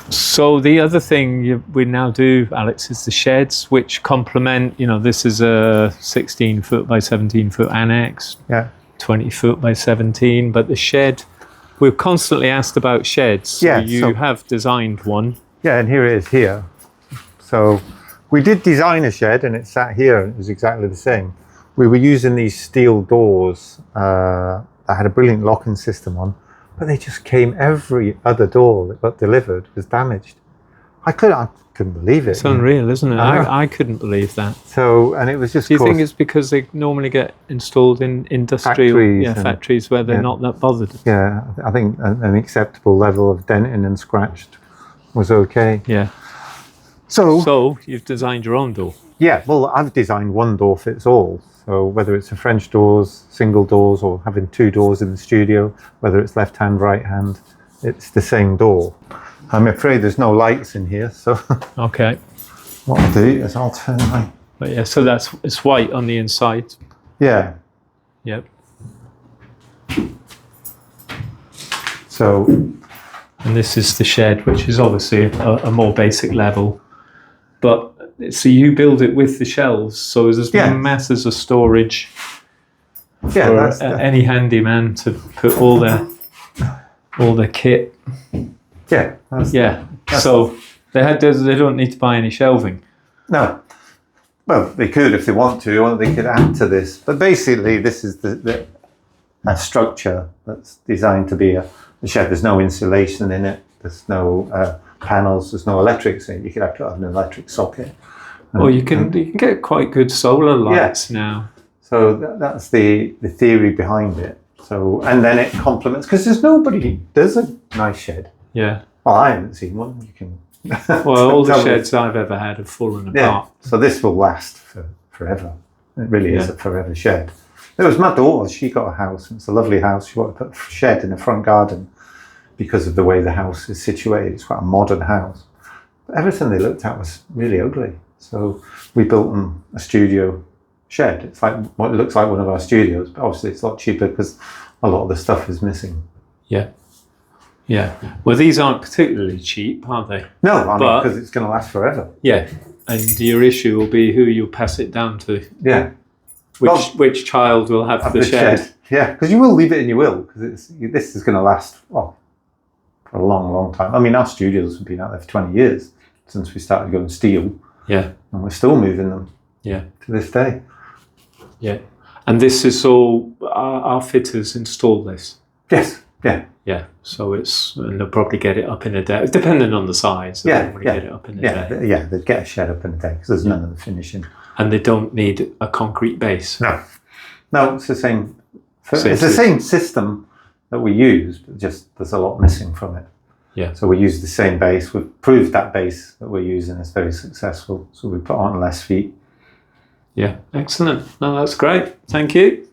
So the other thing we now do, Alex, is the sheds, which complement. This is a 16 foot by 17 foot annex, 20 foot by 17. But the shed, we're constantly asked about sheds. So you have designed one. Yeah, and here it is here. So we did design a shed, and it sat here, and it was exactly the same. We were using these steel doors that had a brilliant locking system on. But they just came, every other door that got delivered was damaged. I couldn't believe it. It's unreal, isn't it? I couldn't believe that. So, and it was just... Do you think it's because they normally get installed in industrial factories where they're not that bothered? Yeah, I think an acceptable level of denting and scratched was okay. Yeah. So you've designed your own door? Yeah, well, I've designed one door fits all. So whether it's a French doors, single doors, or having two doors in the studio, whether it's left hand, right hand, it's the same door. I'm afraid there's no lights in here, so okay. What I'll do is I'll turn my... But yeah, so it's white on the inside. Yeah. Yep. So... And this is the shed, which is obviously a more basic level. But so you build it with the shelves, so there's masses of storage for any handyman to put all their kit. Yeah. So they don't need to buy any shelving. No. Well, they could if they want to, or they could add to this. But basically, this is a structure that's designed to be a shed. There's no insulation in it. There's no panels. There's no electrics in it. You could have an electric socket. Well, you can get quite good solar lights now. So that's the theory behind it. So, and then it complements, because there's a nice shed. Yeah. Well, I haven't seen one. You can. Well, all the sheds I've ever had have fallen apart. So this will last forever. It really is a forever shed. It was my daughter. She got a house. It's a lovely house. She wanted to put a shed in the front garden because of the way the house is situated. It's quite a modern house. But everything they looked at was really ugly. So we built them a studio shed. It's like what it looks like one of our studios, but obviously it's a lot cheaper because a lot of the stuff is missing. Yeah. Yeah. Well, these aren't particularly cheap, are they? No, I mean, because it's going to last forever. Yeah. And your issue will be who you'll pass it down to. Yeah. Which child will have the shed. Yeah, because you will leave it and you will, because this is going to last for a long, long time. I mean, our studios have been out there for 20 years since we started going steel. Yeah. And we're still moving them. Yeah. To this day. Yeah. And this is all, our fitters install this? Yes. Yeah. Yeah. So and they'll probably get it up in a day, depending on the size. Get it up in a day. Yeah, they'd get a shed up in a day because there's none of the finishing. And they don't need a concrete base? No, it's the same. It's the same system that we use, but just there's a lot missing from it. Yeah. So we use the same base. We've proved that base that we're using is very successful. So we put on less feet. Yeah, excellent. No, that's great. Thank you.